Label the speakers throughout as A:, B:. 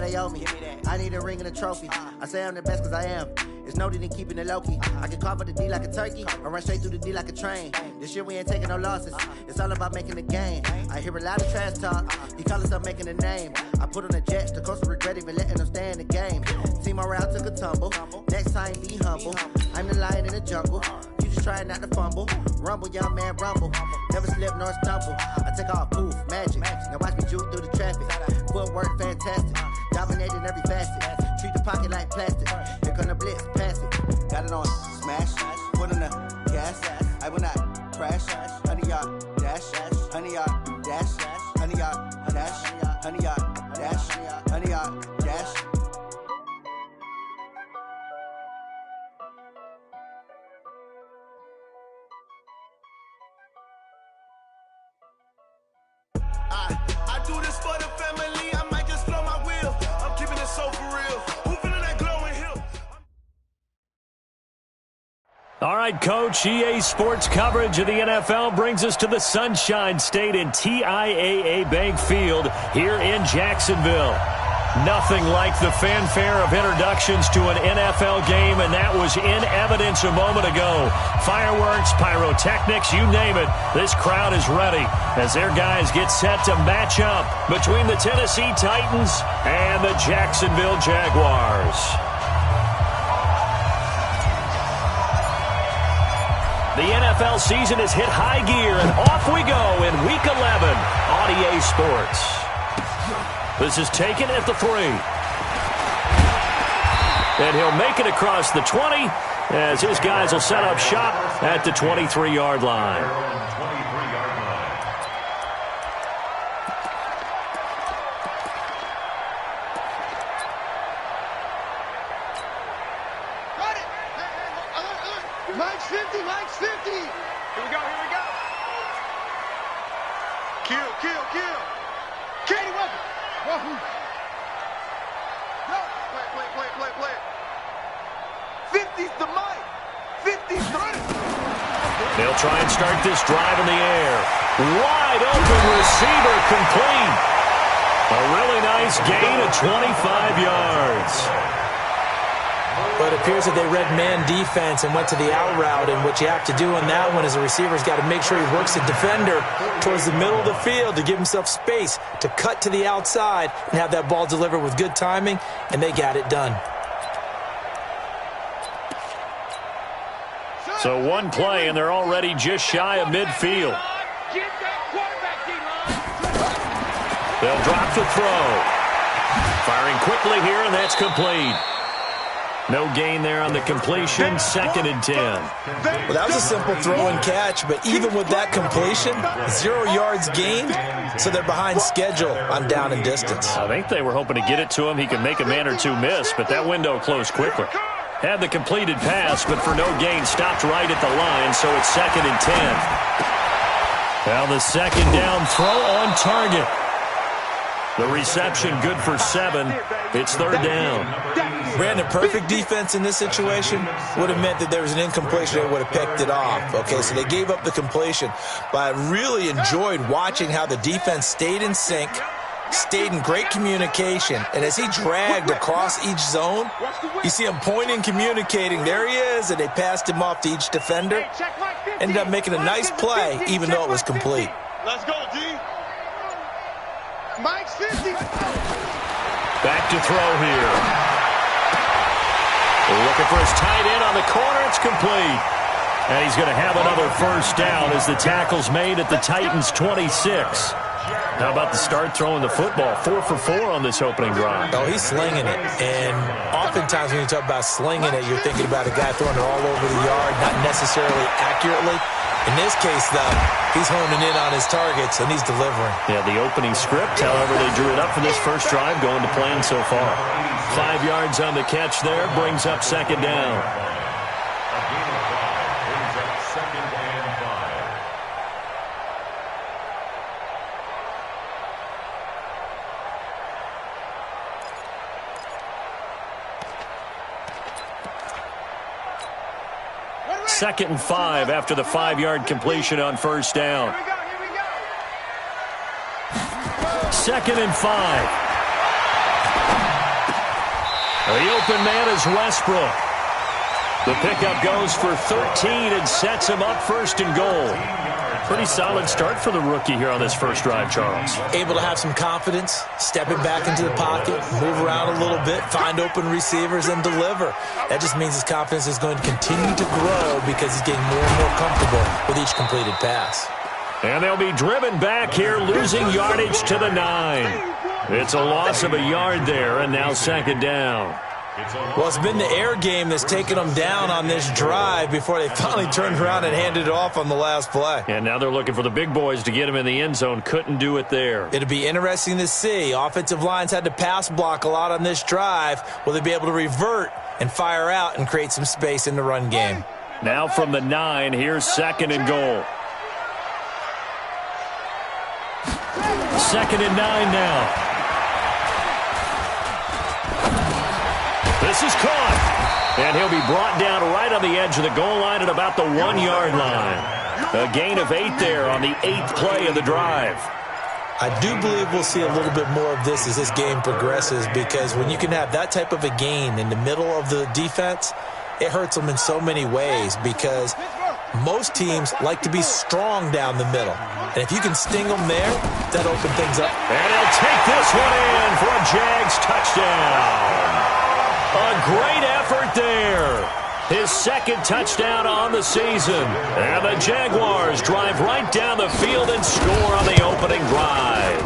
A: they owe me. I need a ring and a trophy. I say I'm the best cause I am. It's noted in keeping it low-key. I can carve up the D like a turkey, or run straight through the D like a train. This year we ain't taking no losses. It's all about making the game. I hear a lot of trash talk. He call himself making a name. I put on the Jets, the coast regret even letting them stay in the game. Team morale took a tumble. Next time be humble. I'm the lion in the jungle. You just trying not to fumble. Rumble, young man, rumble. Never slip nor stumble. I take off, poof, magic. Now watch me juke through the traffic. Footwork fantastic. Dominating every facet. Treat the pocket like plastic. Here come the blitz, pass it. Got it on smash. Put in the gas. I will not crash. 100-yard dash. 100-yard dash. 100-yard dash. 100-yard dash. 100-yard dash.
B: I do this for the family. I might just blow my wheel. I'm keeping it so for real. Who feeling that glowing hill?
C: All right, Coach, EA Sports coverage of the NFL brings us to the Sunshine State in TIAA Bank Field here in Jacksonville. Nothing like the fanfare of introductions to an NFL game, and that was in evidence a moment ago. Fireworks, pyrotechnics, you name it. This crowd is ready as their guys get set to match up between the Tennessee Titans and the Jacksonville Jaguars. The NFL season has hit high gear, and off we go in Week 11 on EA Sports. This is taken at the 3. And he'll make it across the 20 as his guys will set up shop at the 23-yard line.
B: Mike's 50, Mike's 50. Here we go. Kill. Katie Weapon. Wahoo. No, play. 50's the Mike. 50's the
C: They'll try and start this drive in the air. Wide open receiver complete. A really nice gain of 25 yards.
D: But it appears that they read man defense and went to the out route, and what you have to do on that one is the receiver's got to make sure he works the defender towards the middle of the field to give himself space to cut to the outside and have that ball delivered with good timing, and they got it done.
C: So one play, and they're already just shy of midfield. They'll drop the throw. Firing quickly here, and that's complete. No gain there on the completion, 2nd and 10.
D: Well, that was a simple throw and catch, but even with that completion, 0 yards gained, so they're behind schedule on down and distance.
C: I think they were hoping to get it to him. He could make a man or two miss, but that window closed quickly. Had the completed pass, but for no gain, stopped right at the line, so it's 2nd and 10. Now the second down throw on target. The reception good for 7. It's 3rd down.
D: Brandon, perfect defense in this situation would have meant that there was an incompletion that would have picked it off. Okay, so they gave up the completion. But I really enjoyed watching how the defense stayed in sync, stayed in great communication. And as he dragged across each zone, you see him pointing, communicating. There he is, and they passed him off to each defender. Ended up making a nice play, even though it was complete.
B: Let's go, D. Mike's 50.
C: Back to throw here. Looking for his tight end on the corner. It's complete. And he's going to have another first down as the tackle's made at the Titans' 26. How about the start throwing the football? 4 for 4 on this opening drive.
D: Oh, he's slinging it. And oftentimes when you talk about slinging it, you're thinking about a guy throwing it all over the yard, not necessarily accurately. In this case, though, he's honing in on his targets, and he's delivering.
C: Yeah, the opening script, however, they drew it up for this first drive, going to plan so far. 5 yards on the catch there, brings up 2nd down. Second and 5 after the 5-yard completion on first down. 2nd and 5. The open man is Westbrook. The pickup goes for 13 and sets him up first and goal. Pretty solid start for the rookie here on this first drive, Charles.
D: Able to have some confidence, stepping back into the pocket, move around a little bit, find open receivers, and deliver. That just means his confidence is going to continue to grow because he's getting more and more comfortable with each completed pass.
C: And they'll be driven back here, losing yardage to the 9. It's a loss of a yard there, and now second down.
D: Well, it's been the air game that's taken them down on this drive before they finally turned around and handed it off on the last play.
C: And now they're looking for the big boys to get him in the end zone. Couldn't do it there.
D: It'll be interesting to see. Offensive lines had to pass block a lot on this drive. Will they be able to revert and fire out and create some space in the run game?
C: Now from the 9, here's second and goal. Second and 9 now. This is caught, and he'll be brought down right on the edge of the goal line at about the 1-yard line. A gain of 8 there on the 8th play of the drive.
D: I do believe we'll see a little bit more of this as this game progresses, because when you can have that type of a gain in the middle of the defense, it hurts them in so many ways, because most teams like to be strong down the middle. And if you can sting them there, that'll open things up.
C: And he'll take this one in for a Jags touchdown. A great effort there. His second touchdown on the season. And the Jaguars drive right down the field and score on the opening drive.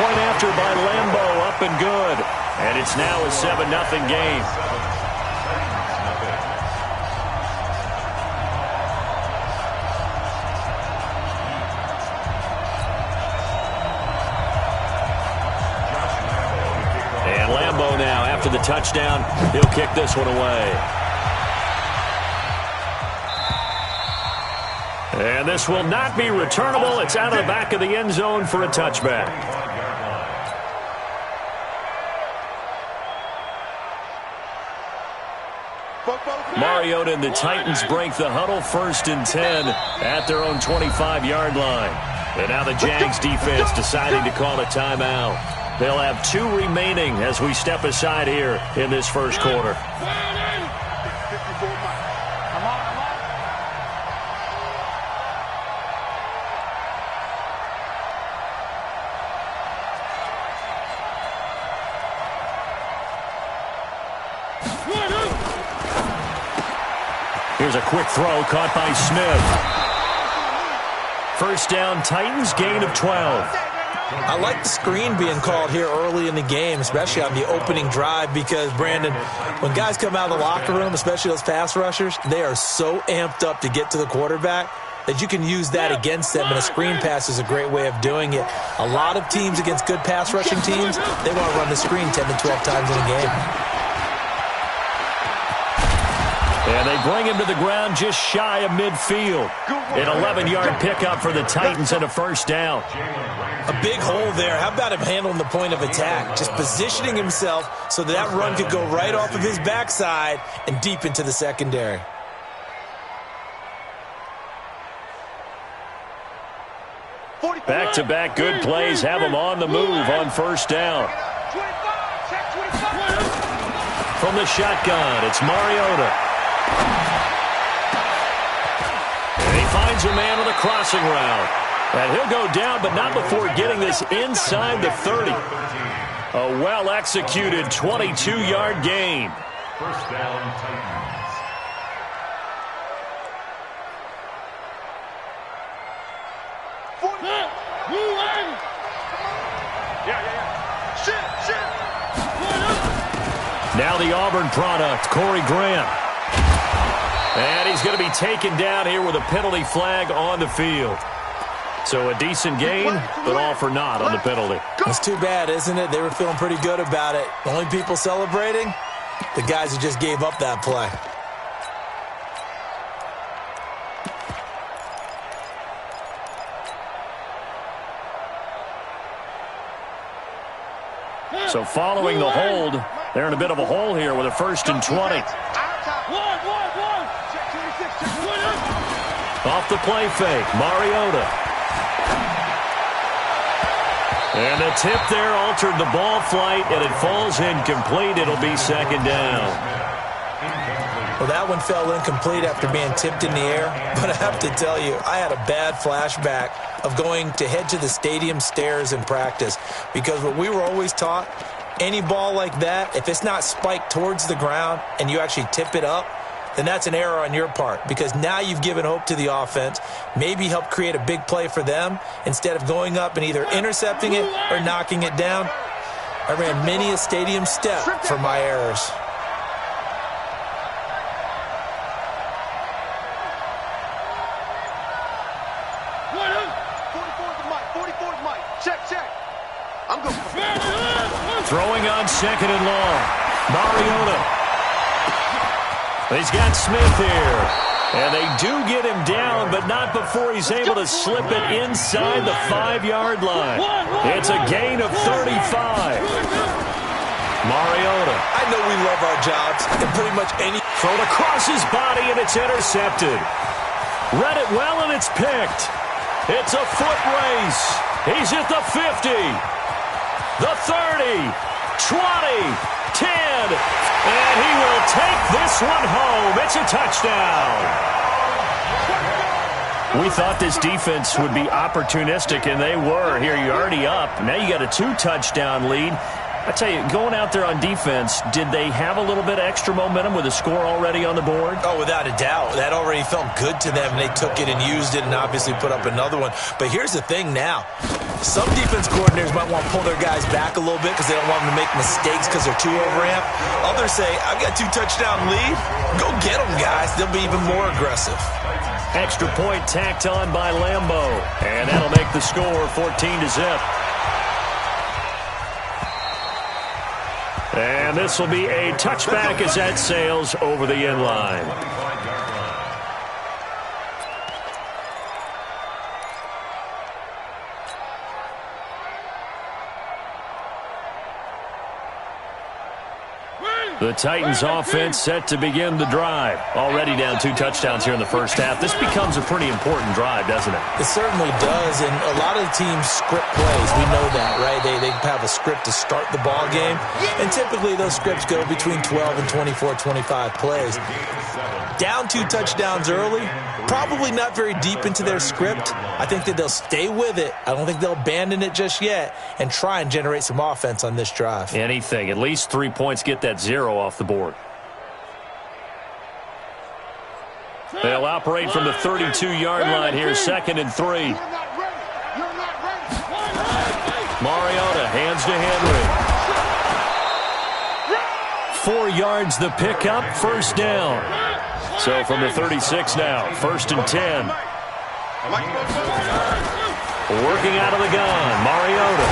C: Point after by Lambeau, up and good. And it's now a 7-0 game. Now, after the touchdown, he'll kick this one away. And this will not be returnable. It's out of the back of the end zone for a touchback. Mariota and the Titans break the huddle, 1st and 10 at their own 25-yard line. And now the Jags defense deciding to call a timeout. They'll have 2 remaining as we step aside here in this first quarter. Here's a quick throw caught by Smith. First down, Titans, gain of 12.
D: I like the screen being called here early in the game, especially on the opening drive, because, Brandon, when guys come out of the locker room, especially those pass rushers, they are so amped up to get to the quarterback that you can use that against them, and a screen pass is a great way of doing it. A lot of teams against good pass rushing teams, they want to run the screen 10 to 12 times in a game.
C: And they bring him to the ground just shy of midfield. An 11-yard pickup for the Titans and a first down.
D: A big hole there. How about him handling the point of attack? Just positioning himself so that run could go right off of his backside and deep into the secondary.
C: Back-to-back good plays have him on the move on first down. From the shotgun, it's Mariota. And he finds a man on the crossing route. And he'll go down, but not before getting this inside the 30. A well-executed 22-yard gain.
E: First down, Titans.
C: Now the Auburn product, Corey Grant. And he's going to be taken down here with a penalty flag on the field. So a decent gain, but all for naught on the penalty.
D: It's too bad, isn't it? They were feeling pretty good about it. The only people celebrating, the guys who just gave up that play.
C: So following the hold, they're in a bit of a hole here with a 1st and 20. Off the play fake, Mariota. And the tip there altered the ball flight, and it falls incomplete. It'll be second down.
D: Well, that one fell incomplete after being tipped in the air. But I have to tell you, I had a bad flashback of going to head to the stadium stairs in practice. Because what we were always taught, any ball like that, if it's not spiked towards the ground and you actually tip it up, then that's an error on your part, because now you've given hope to the offense, maybe help create a big play for them instead of going up and either intercepting it or knocking it down. I ran many a stadium step for my errors.
C: Throwing on second and long. Mariota. He's got Smith here. And they do get him down, but not before he's able to slip it inside the 5-yard line. It's a gain of 35. Mariota.
D: I know we love our jobs, and pretty much any...
C: Thrown across his body, and it's intercepted. Read it well, and it's picked. It's a foot race. He's at the 50. The 30. 20. 10. And he will take this one home. It's a touchdown. We thought this defense would be opportunistic, and they were. Here, you're already up. Now you got a 2-touchdown lead. I tell you, going out there on defense, did they have a little bit of extra momentum with a score already on the board?
D: Oh, without a doubt. That already felt good to them. They took it and used it and obviously put up another one. But here's the thing now. Some defense coordinators might want to pull their guys back a little bit because they don't want them to make mistakes because they're too overamped. Others say, I've got 2-touchdown lead. Go get them, guys. They'll be even more aggressive.
C: Extra point tacked on by Lambeau. And that'll make the score 14-0. And this will be a touchback as that sails over the end line. The Titans offense set to begin the drive. Already down 2 touchdowns here in the first half. This becomes a pretty important drive, doesn't it?
D: It certainly does, and a lot of the teams script plays. We know that, right? They have a script to start the ball game, and typically those scripts go between 12 and 24, 25 plays. Down 2 touchdowns early, probably not very deep into their script. I think that they'll stay with it. I don't think they'll abandon it just yet and try and generate some offense on this drive.
C: Anything. At least 3 points, get that 0 off the board. They'll operate from the 32-yard line here, 2nd and 3. Mariota hands to Henry. 4 yards the pickup, first down. So from the 36 now, 1st and 10. Working out of the gun, Mariota.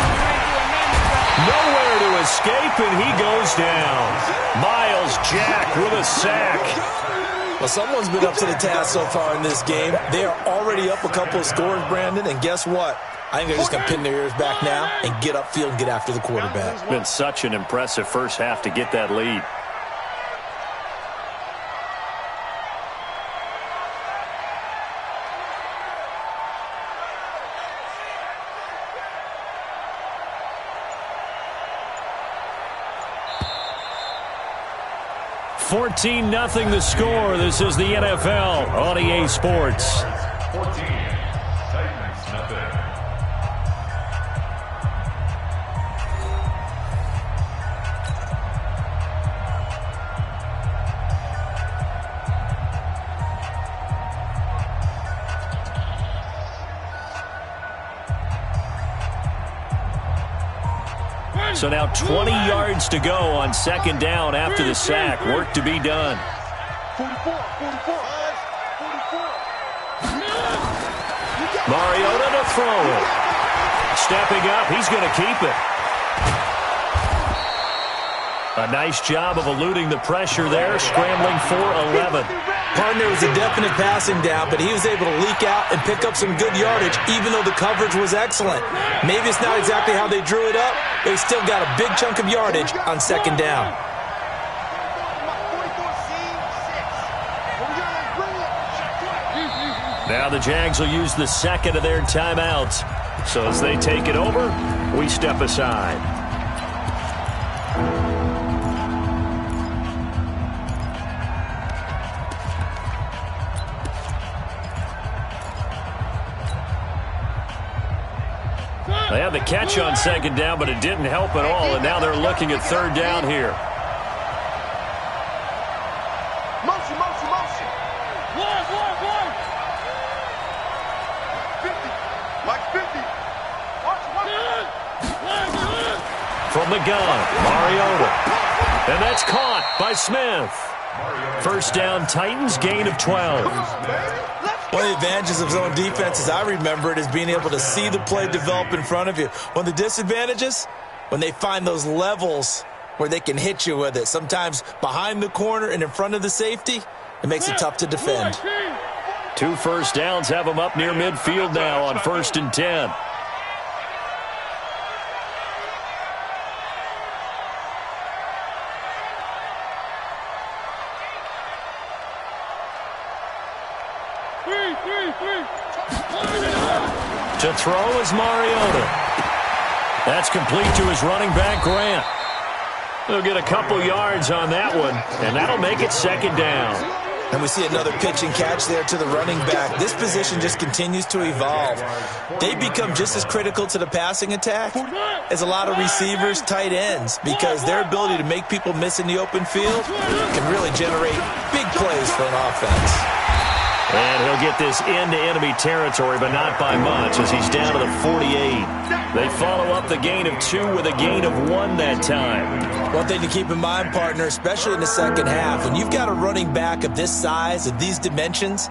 C: Nowhere to escape, and he goes down. Miles Jack with a sack.
D: Well, someone's been up to the task so far in this game. They are already up a couple of scores, Brandon, and guess what? I think they're just going to pin their ears back now and get upfield and get after the quarterback.
C: It's been such an impressive first half to get that lead. $14-0 the score. This is the NFL on EA Sports.
E: 14, Titans nothing.
C: So now 20 yards to go on 2nd down after the sack. Work to be done.
B: 44.
C: Mariota to throw it. Stepping up, he's going to keep it. A nice job of eluding the pressure there, scrambling for 11.
D: Partner was a definite passing down, but he was able to leak out and pick up some good yardage, even though the coverage was excellent. Maybe it's not exactly how they drew it up, but he still got a big chunk of yardage on 2nd down.
C: Now the Jags will use the 2nd of their timeouts. So as they take it over, we step aside. They had the catch on second down, but it didn't help at all, and now they're looking at third down here.
B: Motion, motion, motion. One. 50. Mike 50. Watch.
C: From the gun, Mariota. And that's caught by Smith. First down, Titans, gain of 12.
D: One of the advantages of zone defense, as I remember it, is being able to see the play develop in front of you. One of the disadvantages, when they find those levels where they can hit you with it, sometimes behind the corner and in front of the safety, it makes it tough to defend.
C: 2 first downs have them up near midfield now on 1st and 10. To throw is Mariota. That's complete to his running back, Grant. They'll get a couple yards on that one, and that'll make it second down.
D: And we see another pitch and catch there to the running back. This position just continues to evolve. They become just as critical to the passing attack as a lot of receivers, tight ends, because their ability to make people miss in the open field can really generate big plays for an offense.
C: And he'll get this into enemy territory, but not by much, as he's down to the 48. They follow up the gain of 2 with a gain of 1 that time.
D: One thing to keep in mind, partner, especially in the second half, when you've got a running back of this size, of these dimensions,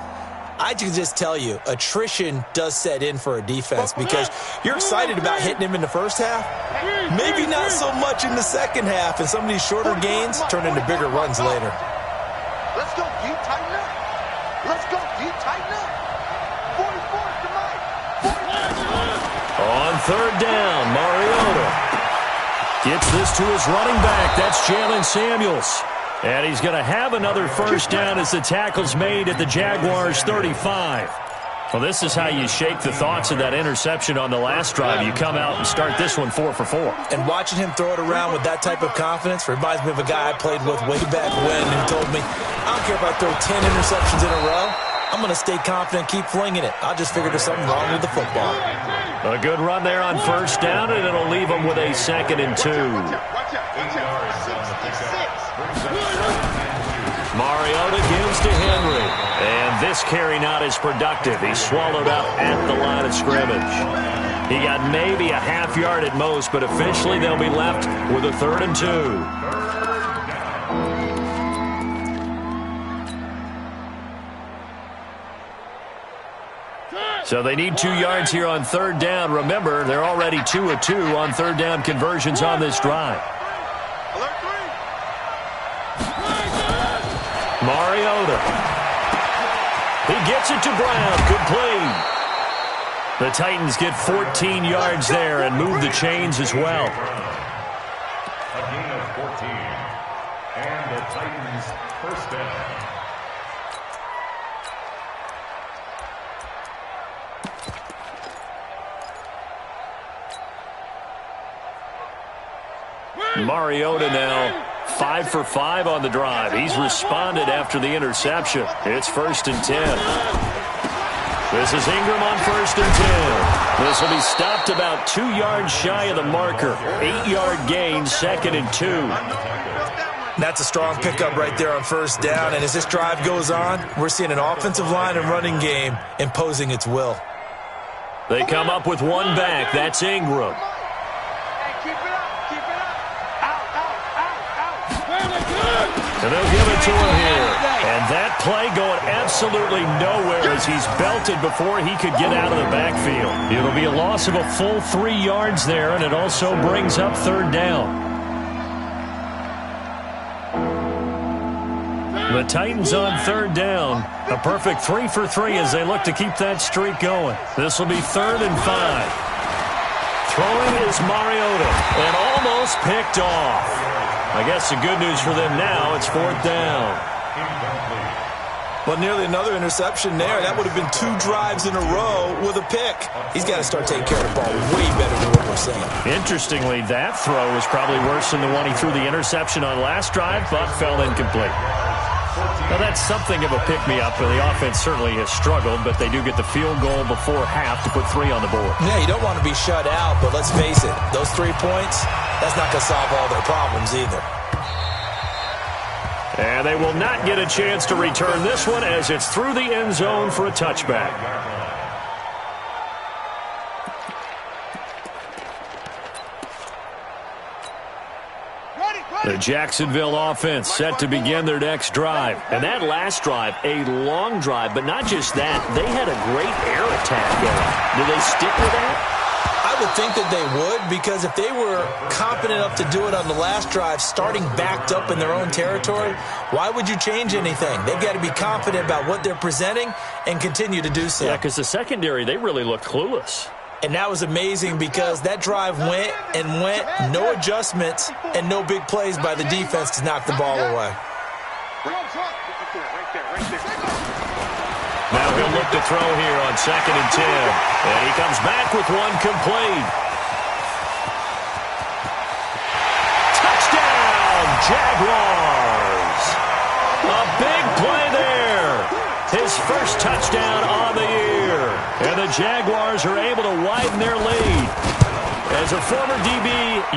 D: I can just tell you, attrition does set in for a defense because you're excited about hitting him in the first half. Maybe not so much in the second half, and some of these shorter gains turn into bigger runs later.
B: Let's go, you tighten up. Let's go, you tighten up. 44 to Mike.
C: On third down, Mariota gets this to his running back. That's Jalen Samuels. And he's going to have another first down as the tackle's made at the Jaguars' 35. Well, this is how you shake the thoughts of that interception on the last drive. You come out and start this one 4 for 4.
D: And watching him throw it around with that type of confidence reminds me of a guy I played with way back when who told me, I don't care if I throw 10 interceptions in a row. I'm going to stay confident, keep flinging it. I just figured there's something wrong with the football.
C: A good run there on first down, and it'll leave them with a 2nd and 2. Mariota gives to Henry. And this carry not as productive. He's swallowed up at the line of scrimmage. He got maybe a half yard at most, but officially they'll be left with a 3rd and 2. So they need 2 yards here on third down. Remember, they're already 2 of 2 on third down conversions on this drive. Mariota. He gets it to Brown. Complete. The Titans get 14 yards there and move the chains as well.
E: A gain of 14. And the Titans first down.
C: Mariota now 5 for 5 on the drive. He's responded after the interception. It's 1st and 10. This is Ingram on 1st and 10. This will be stopped about 2 yards shy of the marker. 8-yard gain, 2nd and 2.
D: That's a strong pickup right there on first down. And as this drive goes on, we're seeing an offensive line and running game imposing its will.
C: They come up with one back. That's Ingram. And they'll give it to him here. And that play going absolutely nowhere as he's belted before he could get out of the backfield. It'll be a loss of a full 3 yards there, and it also brings up third down. The Titans on third down. A perfect 3 for 3 as they look to keep that streak going. This will be 3rd and 5. Throwing is Mariota, and almost picked off. I guess the good news for them now, it's 4th down.
D: Well, nearly another interception there. That would have been 2 drives in a row with a pick. He's got to start taking care of the ball way better than what we're seeing.
C: Interestingly, that throw was probably worse than the one he threw the interception on last drive, but fell incomplete. Now, that's something of a pick-me-up, and the offense certainly has struggled, but they do get the field goal before half to put 3 on the board.
D: Yeah, you don't want to be shut out, but let's face it, those 3 points, that's not going to solve all their problems either.
C: And they will not get a chance to return this one as it's through the end zone for a touchback. The Jacksonville offense set to begin their next drive. And that last drive, a long drive, but not just that. They had a great air attack going. Do they stick with that?
D: I would think that they would, because if they were confident enough to do it on the last drive, starting backed up in their own territory, why would you change anything? They've got to be confident about what they're presenting and continue to do so.
C: Yeah, because the secondary, they really looked clueless.
D: And that was amazing because that drive went and went, no adjustments and no big plays by the defense to knock the ball away.
C: Now he'll look to throw here on 2nd and 10. And he comes back with one complete. Touchdown, Jaguars! A big play there. His first touchdown on the year. And the Jaguars are able to widen their lead. As a former DB,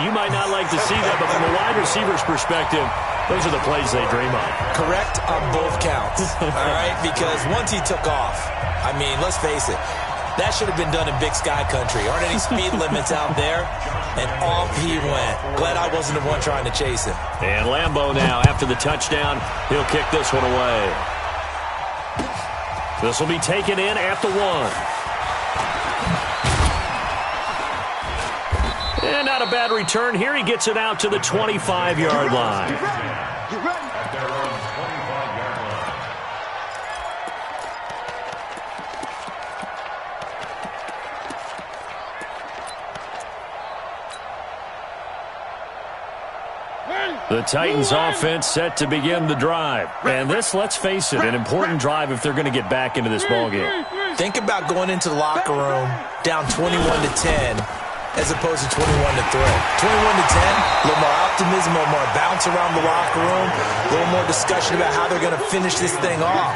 C: you might not like to see that, but from a wide receiver's perspective, those are the plays they dream of.
D: Correct on both counts, all right? Because once he took off, I mean, let's face it, that should have been done in Big Sky Country. Aren't any speed limits out there? And off he went. Glad I wasn't the one trying to chase him.
C: And Lambeau now, after the touchdown, he'll kick this one away. This will be taken in at the 1. And not a bad return here. He gets it out to the 25-yard line.
E: At their own 25-yard line.
C: The Titans offense set to begin the drive. And this, let's face it, an important drive if they're going to get back into this ballgame.
D: Think about going into the locker room down 21-10 as opposed to 21-3. 21-10, a little more optimism, a little more bounce around the locker room, a little more discussion about how they're going to finish this thing off.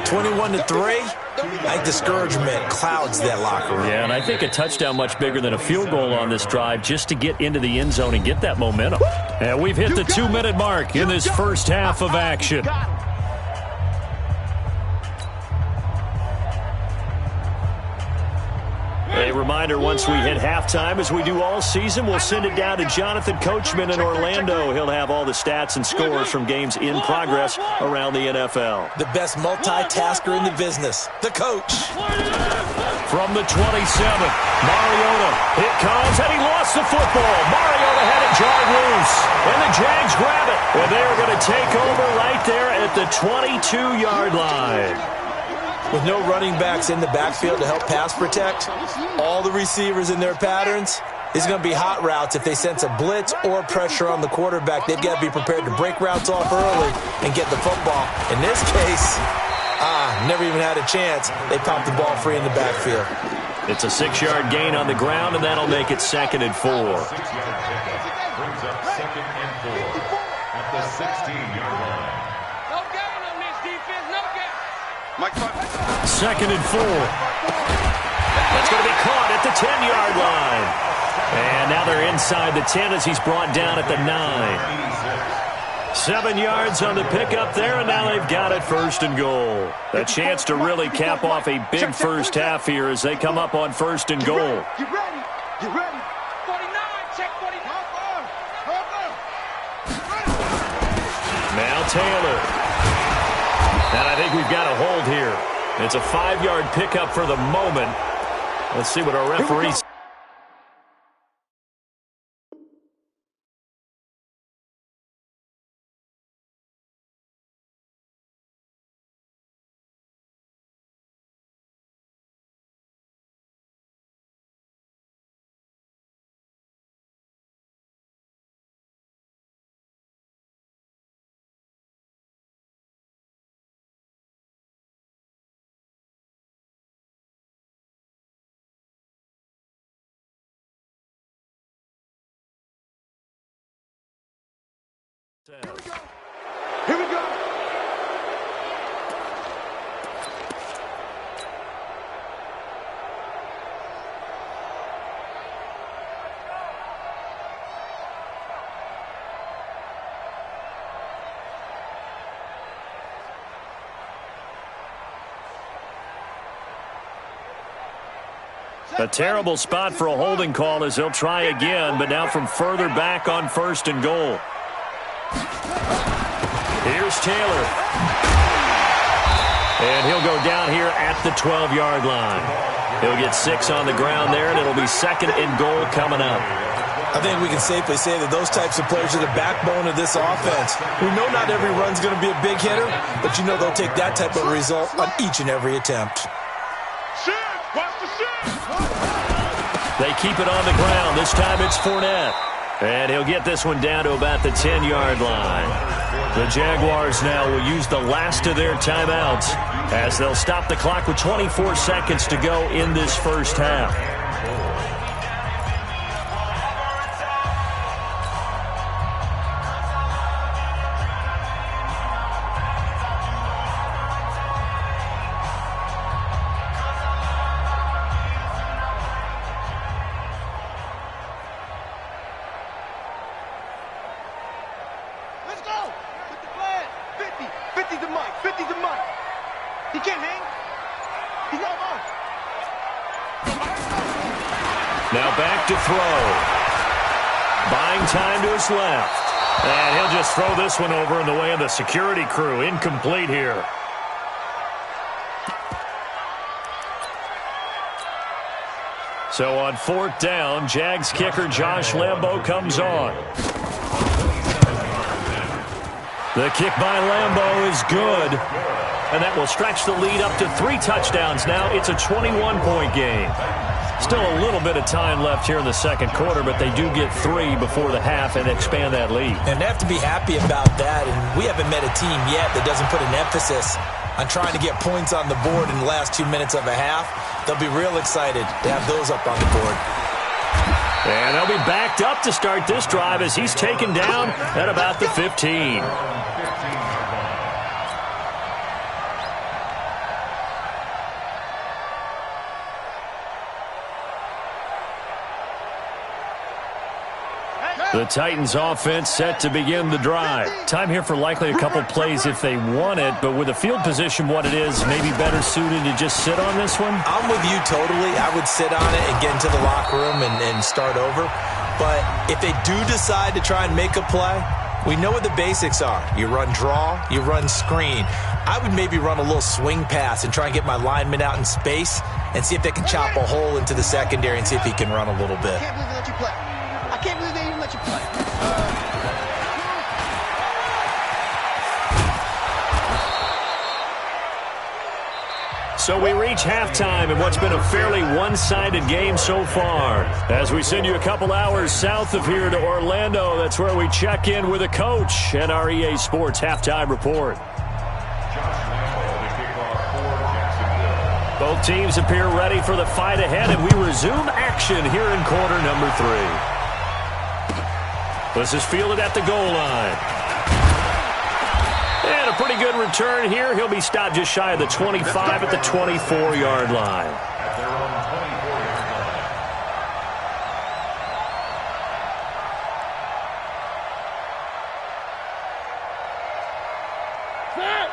D: 21-3, I think discouragement clouds that locker room.
C: Yeah, and I think a touchdown much bigger than a field goal on this drive just to get into the end zone and get that momentum. And we've hit the 2-minute mark in this first half of action. A reminder, once we hit halftime, as we do all season, we'll send it down to Jonathan Coachman in Orlando. He'll have all the stats and scores from games in progress around the NFL.
D: The best multitasker in the business, the coach.
C: From the 27, Mariota. It comes, and he lost the football. Mariota had it jarred loose, and the Jags grab it. And they're going to take over right there at the 22-yard line.
D: With no running backs in the backfield to help pass protect, all the receivers in their patterns, it's going to be hot routes. If they sense a blitz or pressure on the quarterback, they've got to be prepared to break routes off early and get the football. In this case, never even had a chance. They popped the ball free in the backfield.
C: It's a 6-yard gain on the ground, and that'll make it 2nd and 4.
E: 6-yard pickup brings up 2nd and 4 at the 16-yard line.
F: No gain on this defense, no gain.
C: 2nd and 4. That's going to be caught at the 10-yard line. And now they're inside the 10 as he's brought down at the 9. 7 yards on the pickup there, and now they've got it 1st and goal. A chance to really cap off a big first half here as they come up on 1st and goal.
F: Get ready. Get ready. 49, check 49.
C: Now Taylor. And I think we've got a hold here. It's a 5-yard pickup for the moment. Let's see what our referee
F: Here we go.
C: A terrible spot for a holding call as he'll try again, but now from further back on 1st and goal. Here's Taylor. And he'll go down here at the 12-yard line. He'll get 6 on the ground there, and it'll be 2nd and goal coming up.
D: I think we can safely say that those types of players are the backbone of this offense. We know not every run's going to be a big hitter, but you know they'll take that type of result on each and every attempt.
C: They keep it on the ground. This time it's Fournette. And he'll get this one down to about the 10-yard line. The Jaguars now will use the last of their timeouts as they'll stop the clock with 24 seconds to go in this first half. Now back to throw. Buying time to his left. And he'll just throw this one over in the way of the security crew. Incomplete here. So on 4th down, Jags kicker Josh Lambo comes on. The kick by Lambo is good. And that will stretch the lead up to 3 touchdowns now. It's a 21-point game. Still a little bit of time left here in the second quarter, but they do get 3 before the half and expand that lead.
D: And they have to be happy about that. And we haven't met a team yet that doesn't put an emphasis on trying to get points on the board in the last 2 minutes of a half. They'll be real excited to have those up on the board.
C: And they'll be backed up to start this drive as he's taken down at about the 15. The Titans offense set to begin the drive. Time here for likely a couple plays if they want it, but with the field position what it is, maybe better suited to just sit on this one?
D: I'm with you totally. I would sit on it and get into the locker room and start over. But if they do decide to try and make a play, we know what the basics are. You run draw, you run screen. I would maybe run a little swing pass and try and get my lineman out in space and see if they can chop a hole into the secondary and see if he can run a little bit.
F: I can't believe they even let you play.
C: So we reach halftime in what's been a fairly one-sided game so far. As we send you a couple hours south of here to Orlando, that's where we check in with a coach at our EA Sports Halftime Report. Both teams appear ready for the fight ahead, and we resume action here in quarter number 3. This is fielded at the goal line. And a pretty good return here. He'll be stopped just shy of the 25 at the 24-yard line.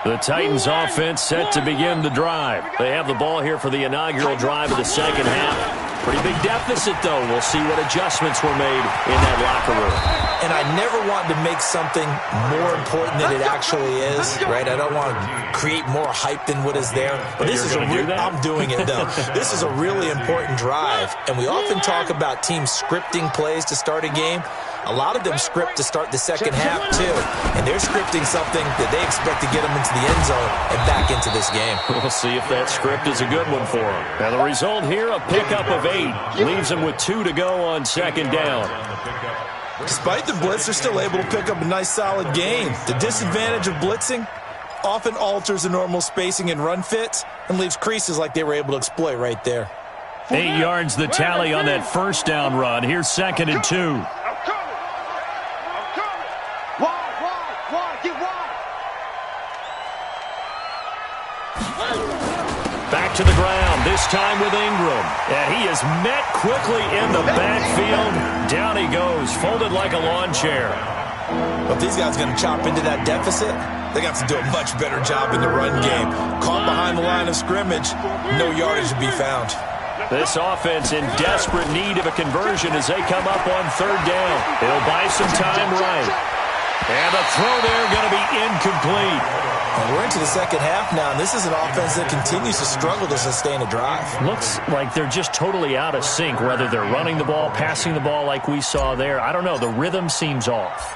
C: The Titans offense set to begin the drive. They have the ball here for the inaugural drive of the second half. Pretty big deficit, though. We'll see what adjustments were made in that locker room.
D: And I never want to make something more important than it actually is, right? I don't want to create more hype than what is there. But this is I'm doing it, though. This is a really important drive. And we often talk about teams scripting plays to start a game. A lot of them script to start the second half, too. And they're scripting something that they expect to get them into the end zone and back into this game.
C: We'll see if that script is a good one for them. Now, the result here, a pickup of 8. Leaves them with 2 to go on second down.
D: Despite the blitz, they're still able to pick up a nice, solid gain. The disadvantage of blitzing often alters the normal spacing and run fits and leaves creases like they were able to exploit right there.
C: 8 yards the tally on that first down run. Here's 2nd and 2. to the ground, this time with Ingram. And he is met quickly in the backfield. Down he goes, folded like a lawn chair.
D: Well, if these guys are going to chop into that deficit, they got to do a much better job in the run game. Caught behind the line of scrimmage, no yardage to be found.
C: This offense in desperate need of a conversion as they come up on third down. It'll buy some time right. And the throw there going to be incomplete.
D: And we're into the second half now, and this is an offense that continues to struggle to sustain a drive.
C: Looks like they're just totally out of sync, whether they're running the ball, passing the ball like we saw there. I don't know. The rhythm seems off.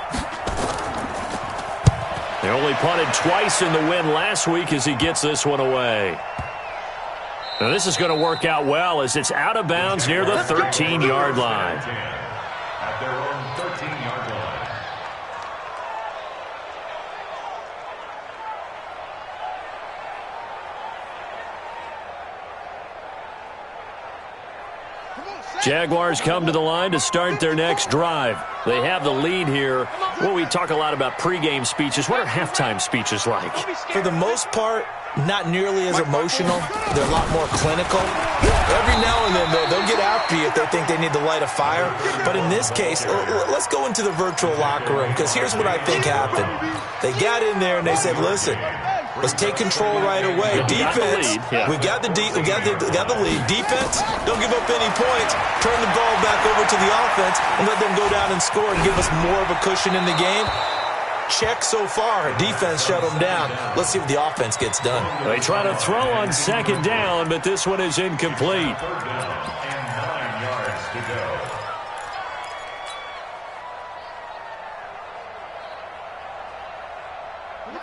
C: They only punted twice in the win last week as he gets this one away. Now this is going to work out well as it's out of bounds near the 13-yard line.
E: At their own 13-yard line.
C: Jaguars come to the line to start their next drive. They have the lead here. Well, we talk a lot about pregame speeches. What are halftime speeches like?
D: For the most part, not nearly as emotional. They're a lot more clinical. Every now and then, though, they'll get after you if they think they need to light a fire. But in this case, let's go into the virtual locker room, because here's what I think happened. They got in there and they said, listen, let's take control right away. Defense, we got the lead. Defense, don't give up any points. Turn the ball back over to the offense and let them go down and score and give us more of a cushion in the game. Check so far. Defense shut them down. Let's see what the offense gets done.
C: They try to throw on second down, but this one is incomplete.
E: Third down and 9 yards to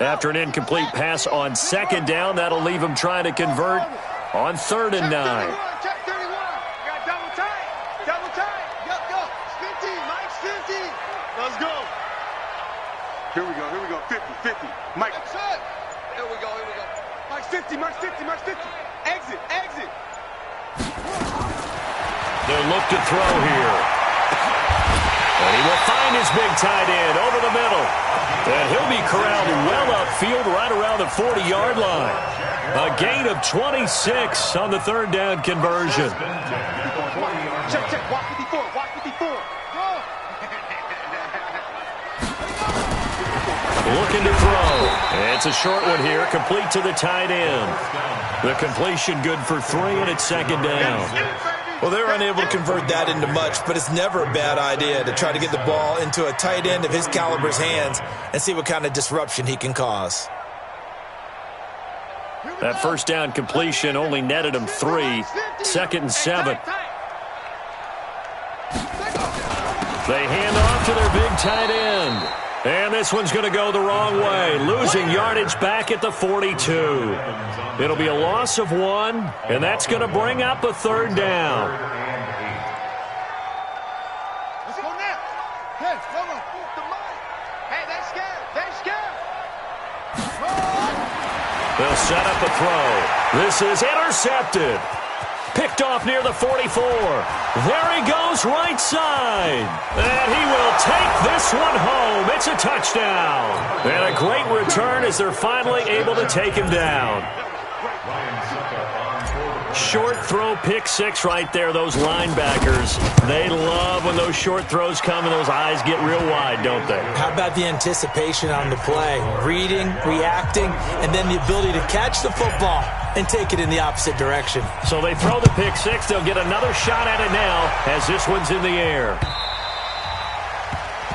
E: go.
C: After an incomplete pass on second down, that'll leave them trying to convert on 3rd and 9.
F: Check 31. Got double tight. Double tight. Go. 50. Mike's 50. Let's go. Here we go. 50. Mike. Here we go. Mike's 50. Exit.
C: They'll look to throw here. And he will find his big tight end over the middle. And he'll be corralled well upfield right around the 40-yard line. A gain of 26 on the 3rd down conversion.
F: Check. Walk 54. Go.
C: Looking to throw. It's a short one here, complete to the tight end. The completion good for 3, and it's 2nd down.
D: Well, they're unable to convert that into much, but it's never a bad idea to try to get the ball into a tight end of his caliber's hands and see what kind of disruption he can cause.
C: That 1st down completion only netted him 3. 2nd and 7. They hand off to their big tight end. And this one's going to go the wrong way, losing yardage back at the 42. It'll be a loss of 1, and that's going to bring up a 3rd down.
F: Let's go now. Hey, come on. Hey, they're scared.
C: They'll set up a throw. This is intercepted. Picked off near the 44. There he goes right side. And he will take this one home. It's a touchdown. And a great return as they're finally able to take him down. Short throw, pick 6 right there. Those linebackers, they love when those short throws come and those eyes get real wide, don't they?
D: How about the anticipation on the play? Reading, reacting, and then the ability to catch the football and take it in the opposite direction.
C: So they throw the pick 6. They'll get another shot at it now as this one's in the air.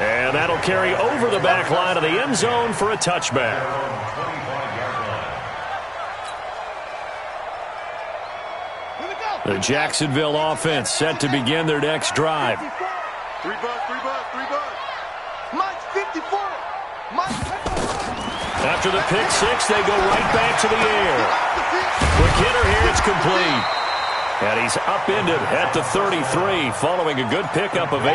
C: And that'll carry over the back line of the end zone for a touchback. The Jacksonville offense set to begin their next drive.
F: 3 bucks. Mike's 54.
C: After the pick 6, they go right back to the air. Quick hitter here, it's complete. And he's upended at the 33 following a good pickup of 8.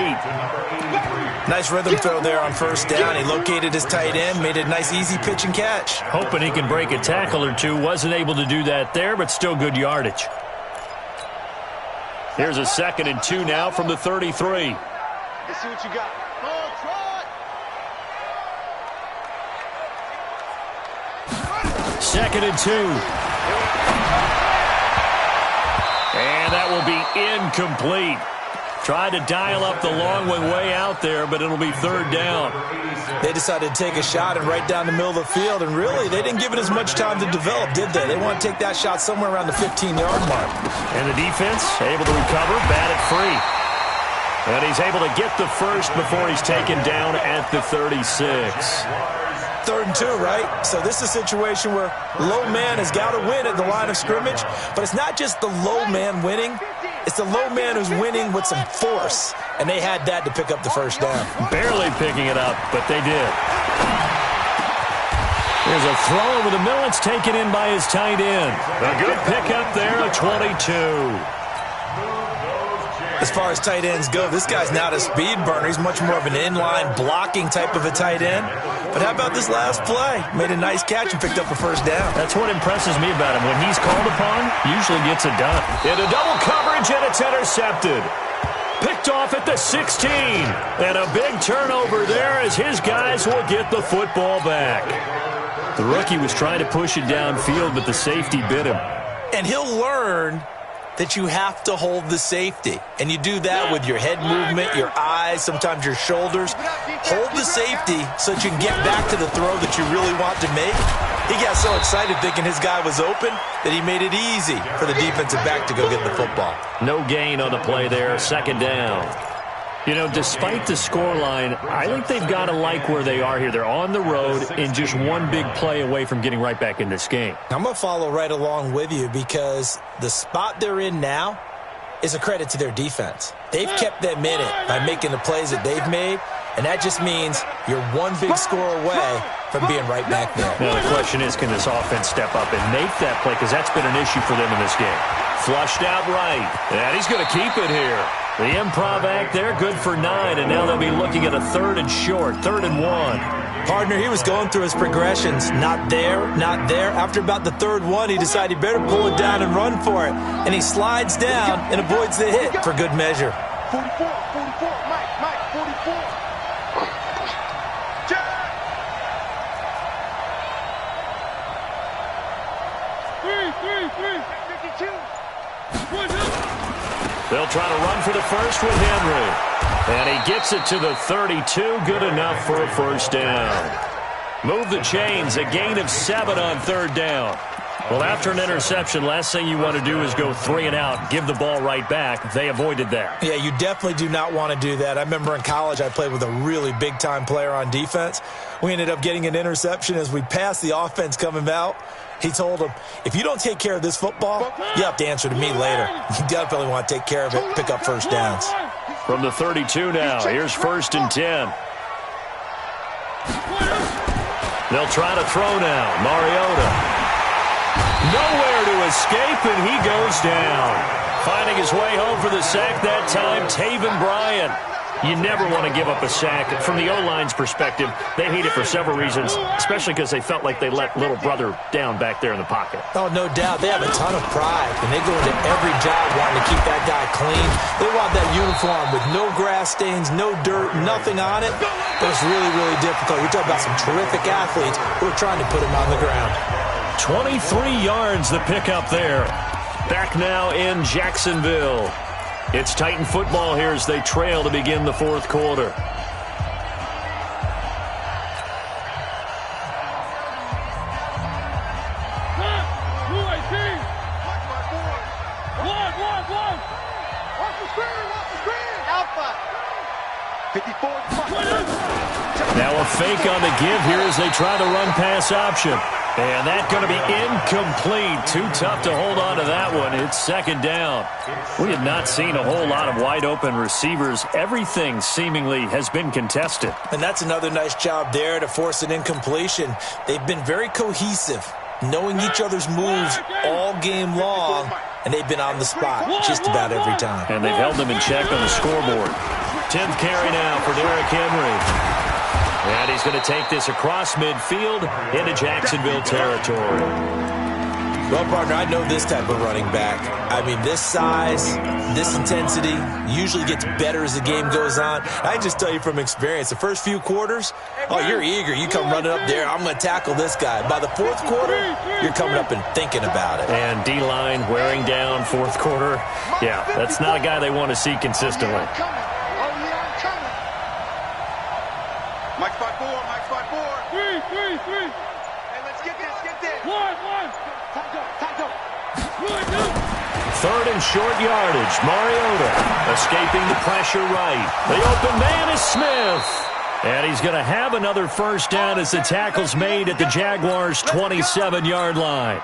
D: Nice rhythm throw there on 1st down. He located his tight end, made a nice easy pitch and catch.
C: Hoping he can break a tackle or two. Wasn't able to do that there, but still good yardage. Here's a 2nd and 2 now from the 33.
F: Let's see what you got.
C: Second and 2. And that will be incomplete. Tried to dial up the long one way out there, but it'll be third down.
D: They decided to take a shot and right down the middle of the field, and really, they didn't give it as much time to develop, did they? They want to take that shot somewhere around the 15-yard mark.
C: And the defense able to recover, bat it free. And he's able to get the first before he's taken down at the 36.
D: 3rd and 2, right? So this is a situation where low man has got to win at the line of scrimmage, but it's not just the low man winning. It's the low man who's winning with some force, and they had that to pick up the first down.
C: Barely picking it up, but they did. There's a throw over the middle. It's taken in by his tight end. A good pickup there, a 22.
D: As far as tight ends go, this guy's not a speed burner. He's much more of an inline blocking type of a tight end. But how about this last play? Made a nice catch and picked up a first down.
C: That's what impresses me about him. When he's called upon, usually gets it done. Into double coverage, and it's intercepted. Picked off at the 16. And a big turnover there as his guys will get the football back. The rookie was trying to push it downfield, but the safety bit him.
D: And he'll learn that you have to hold the safety. And you do that with your head movement, your eyes, sometimes your shoulders. Hold the safety so that you can get back to the throw that you really want to make. He got so excited thinking his guy was open that he made it easy for the defensive back to go get the football.
C: No gain on the play there, second down. You know, despite the scoreline, I think they've got to like where they are here. They're on the road and just one big play away from getting right back in this game.
D: I'm going to follow right along with you because the spot they're in now is a credit to their defense. They've kept them in it by making the plays that they've made, and that just means you're one big score away from being right back there.
C: Now the question is, can this offense step up and make that play? Because that's been an issue for them in this game. Flushed out right, and he's going to keep it here. The improv act there, good for 9, and now they'll be looking at a 3rd and short, 3rd and 1.
D: Partner, he was going through his progressions. Not there, not there. After about the 3rd one, he decided he better pull it down and run for it. And he slides down and avoids the hit for good measure.
F: 44, Mike, 44. Three. 52.
C: They'll try to run for the first with Henry. And he gets it to the 32. Good enough for a first down. Move the chains. A gain of 7 on 3rd down. Well, after an interception, last thing you want to do is go 3 and out, give the ball right back. They avoided that.
D: Yeah, you definitely do not want to do that. I remember in college I played with a really big-time player on defense. We ended up getting an interception as we passed the offense coming out. He told him, if you don't take care of this football, you have to answer to me later. You definitely want to take care of it, pick up first downs.
C: From the 32 now, here's 1st and 10. They'll try to throw now. Mariota. Nowhere to escape, and he goes down. Finding his way home for the sack that time, Taven Bryan. You never want to give up a sack. From the O-line's perspective, they hate it for several reasons, especially because they felt like they let little brother down back there in the pocket.
D: Oh, no doubt. They have a ton of pride, and they go into every job wanting to keep that guy clean. They want that uniform with no grass stains, no dirt, nothing on it. But it's really, really difficult. You're talking about some terrific athletes who are trying to put him on the ground.
C: 23 yards the pickup there. Back now in Jacksonville. It's Titan football here as they trail to begin the 4th quarter. Now a fake on the give here as they try to run pass option. And that's going to be incomplete. Too tough to hold on to that one. It's 2nd down. We have not seen a whole lot of wide-open receivers. Everything seemingly has been contested.
D: And that's another nice job there to force an incompletion. They've been very cohesive, knowing each other's moves all game long, and they've been on the spot just about every time.
C: And they've held them in check on the scoreboard. 10th carry now for Derrick Henry. And he's going to take this across midfield into Jacksonville territory.
D: Well, partner, I know this type of running back. I mean, this size, this intensity usually gets better as the game goes on. I can just tell you from experience, the first few quarters, oh, you're eager. You come running up there, I'm going to tackle this guy. By the fourth quarter, you're coming up and thinking about it.
C: And D-line wearing down fourth quarter. Yeah, that's not a guy they want to see consistently.
F: Mike 5-4, Mike 5-4. 3. Hey, let's get this, get this. 1. Taco.
C: 3rd and short yardage. Mariota escaping the pressure right. The open man is Smith. And he's going to have another first down as the tackle's made at the Jaguars' 27-yard line.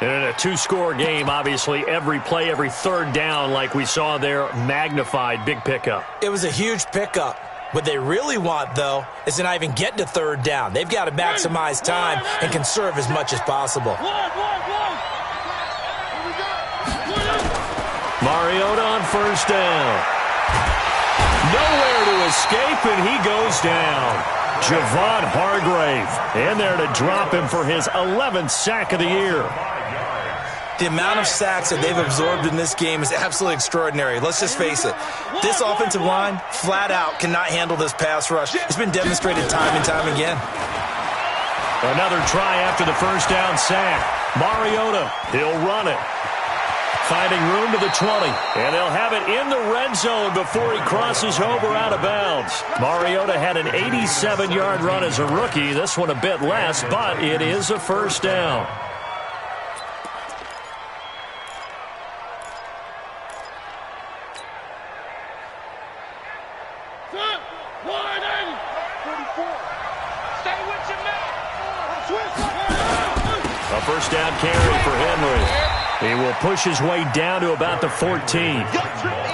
C: And in a 2-score game, obviously, every play, every third down, like we saw there, magnified. Big pickup.
D: It was a huge pickup. What they really want, though, is to not even get to third down. They've got to maximize time and conserve as much as possible.
C: Mariota on first down. Nowhere to escape, and he goes down. Javon Hargrave in there to drop him for his 11th sack of the year.
D: The amount of sacks that they've absorbed in this game is absolutely extraordinary. Let's just face it. This offensive line, flat out, cannot handle this pass rush. It's been demonstrated time and time again.
C: Another try after the first down sack. Mariota, he'll run it. Finding room to the 20. And they'll have it in the red zone before he crosses over out of bounds. Mariota had an 87-yard run as a rookie. This one a bit less, but it is a first down. A first down carry for Henry. He will push his way down to about the 14.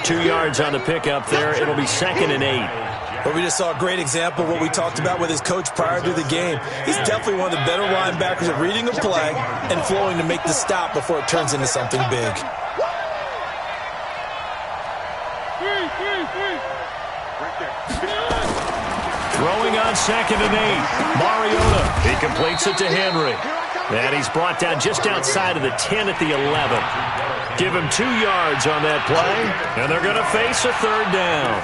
C: 2 yards on the pickup there. It'll be 2nd and 8.
D: But we just saw a great example of what we talked about with his coach prior to the game. He's definitely one of the better linebackers at reading a play and flowing to make the stop before it turns into something big.
C: Throwing on 2nd and 8. Mariota. He completes it to Henry. And he's brought down just outside of the 10 at the 11. Give him 2 yards on that play, and they're going to face a third down.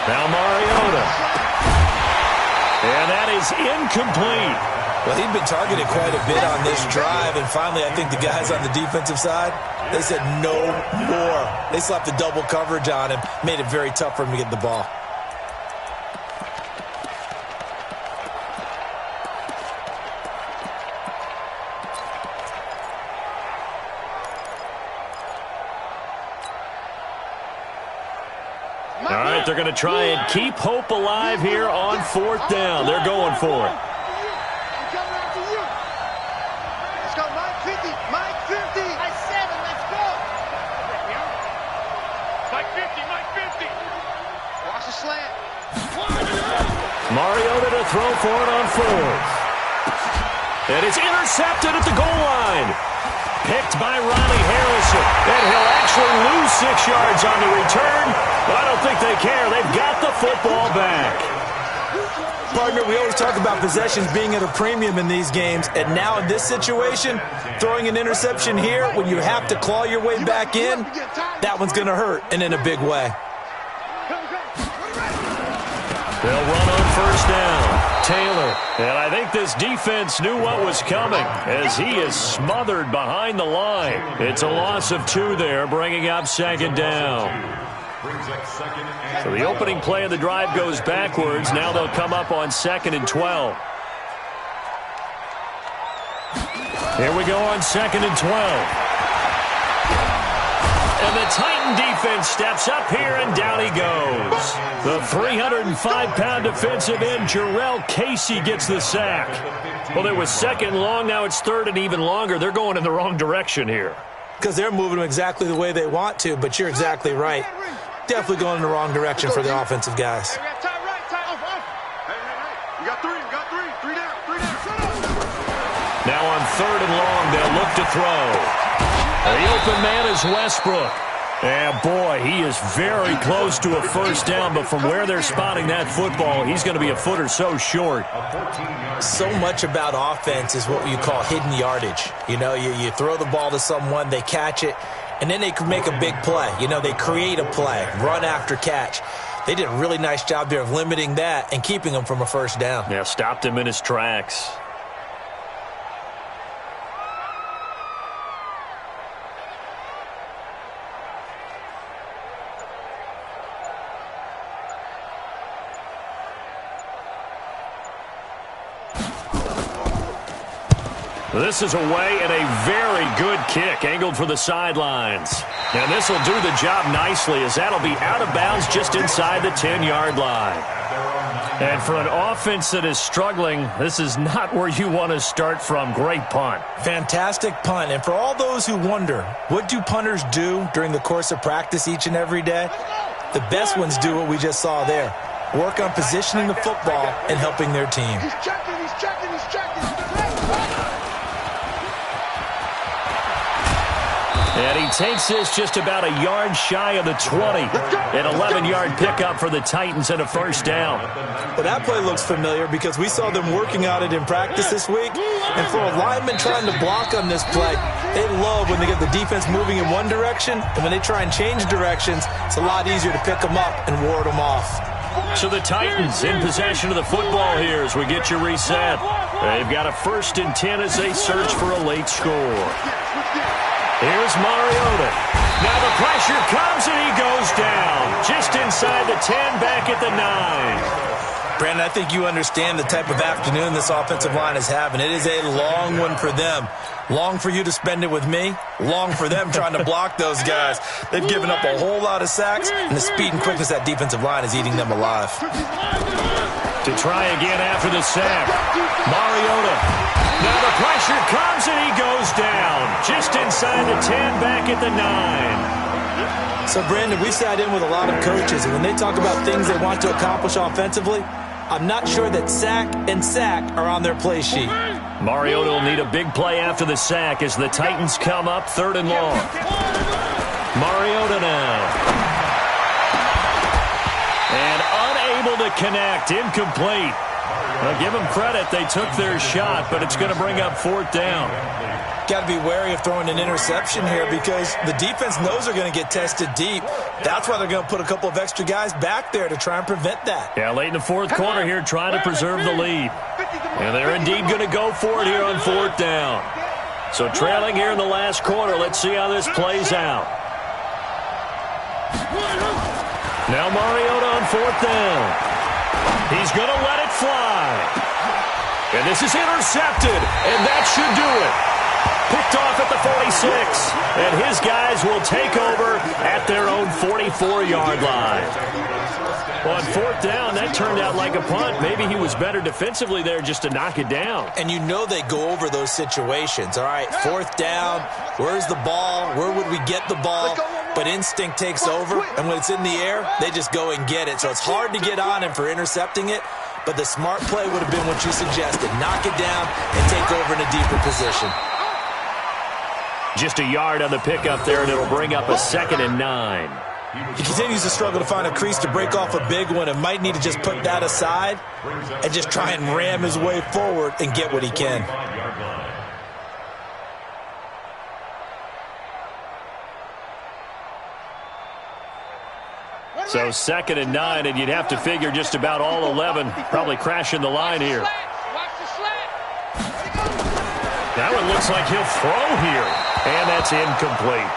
C: Now Mariota. And that is incomplete.
D: Well, he'd been targeted quite a bit on this drive, and finally I think the guys on the defensive side, they said no more. They slapped the double coverage on him, made it very tough for him to get the ball.
C: All right, they're going to try and keep hope alive here on 4th down. They're going for it.
F: Let's go, Mike 50. Mike 50. Mike 7, let's go. Mike 50. Watch the slant.
C: Mariota to throw for it on 4th. And it's intercepted at the goal line. Picked by Ronnie Harrison. And he'll actually lose 6 yards on the return. But I don't think they care. They've got the football back.
D: Partner, we always talk about possessions being at a premium in these games. And now in this situation, throwing an interception here when you have to claw your way back in, that one's going to hurt, and in a big way.
C: They'll run on first down. Taylor. And I think this defense knew what was coming as he is smothered behind the line. It's a loss of 2 there, bringing up 2nd down. So the opening play of the drive goes backwards. Now they'll come up on 2nd and 12. Here we go on 2nd and 12. And the Titan defense steps up here, and down he goes. The 305-pound defensive end, Jarrell Casey, gets the sack. Well, it was 2nd long. Now it's 3rd and even longer. They're going in the wrong direction here.
D: Because they're moving them exactly the way they want to, but you're exactly right. Definitely going in the wrong direction for the offensive guys.
F: Hey, we got 3. 3 down.
C: 3rd and long. They'll look to throw. The open man is Westbrook. And, boy, he is very close to a first down, but from where they're spotting that football, he's going to be a foot or so short.
D: So much about offense is what you call hidden yardage. You know, you throw the ball to someone, they catch it, and then they can make a big play. You know, they create a play, run after catch. They did a really nice job there of limiting that and keeping him from a first down.
C: Yeah, stopped him in his tracks. This is away and a very good kick angled for the sidelines. And this will do the job nicely as that'll be out of bounds just inside the 10-yard line. And for an offense that is struggling, this is not where you want to start from. Great punt.
D: Fantastic punt. And for all those who wonder, what do punters do during the course of practice each and every day? The best ones do what we just saw there. Work on positioning the football and helping their team.
F: He's checking.
C: And he takes this just about a yard shy of the 20. An 11-yard pickup for the Titans and a first down.
D: Well, that play looks familiar because we saw them working on it in practice this week. And for a lineman trying to block on this play, they love when they get the defense moving in one direction. And when they try and change directions, it's a lot easier to pick them up and ward them off.
C: So the Titans in possession of the football here as we get you reset. They've got a 1st and 10 as they search for a late score. Here's Mariota. Now the pressure comes and he goes down. Just inside the 10, back at the 9.
D: Brandon, I think you understand the type of afternoon this offensive line is having. It is a long one for them. Long for you to spend it with me. Long for them trying to block those guys. They've given up a whole lot of sacks, and the speed and quickness of that defensive line is eating them alive.
C: To try again after the sack. Mariota. Now the pressure comes and he goes down. Just inside the 10, back at the 9.
D: So, Brandon, we've sat in with a lot of coaches, and when they talk about things they want to accomplish offensively, I'm not sure that sack and sack are on their play sheet.
C: Mariota will need a big play after the sack as the Titans come up 3rd and long. Mariota now. And unable to connect, incomplete. Well, give them credit. They took their shot, but it's going to bring up 4th down.
D: Got to be wary of throwing an interception here because the defense knows they're going to get tested deep. That's why they're going to put a couple of extra guys back there to try and prevent that.
C: Yeah, late in the 4th quarter here trying to preserve the lead. And they're indeed going to go for it here on 4th down. So trailing here in the last quarter. Let's see how this plays out. Now Mariota on 4th down. He's going to let it fly. And this is intercepted, and that should do it. Picked off at the 46, and his guys will take over at their own 44-yard line. Well, on 4th down, that turned out like a punt. Maybe he was better defensively there just to knock it down.
D: And you know they go over those situations. All right, 4th down, where's the ball? Where would we get the ball? But instinct takes over, and when it's in the air, they just go and get it. So it's hard to get on him for intercepting it, but the smart play would have been what you suggested. Knock it down and take over in a deeper position.
C: Just a yard on the pickup there, and it'll bring up a 2nd and 9.
D: He continues to struggle to find a crease to break off a big one and might need to just put that aside and just try and ram his way forward and get what he can.
C: So 2nd and 9, and you'd have to figure just about all 11 probably crashing the line here. That one looks like he'll throw here, and that's incomplete.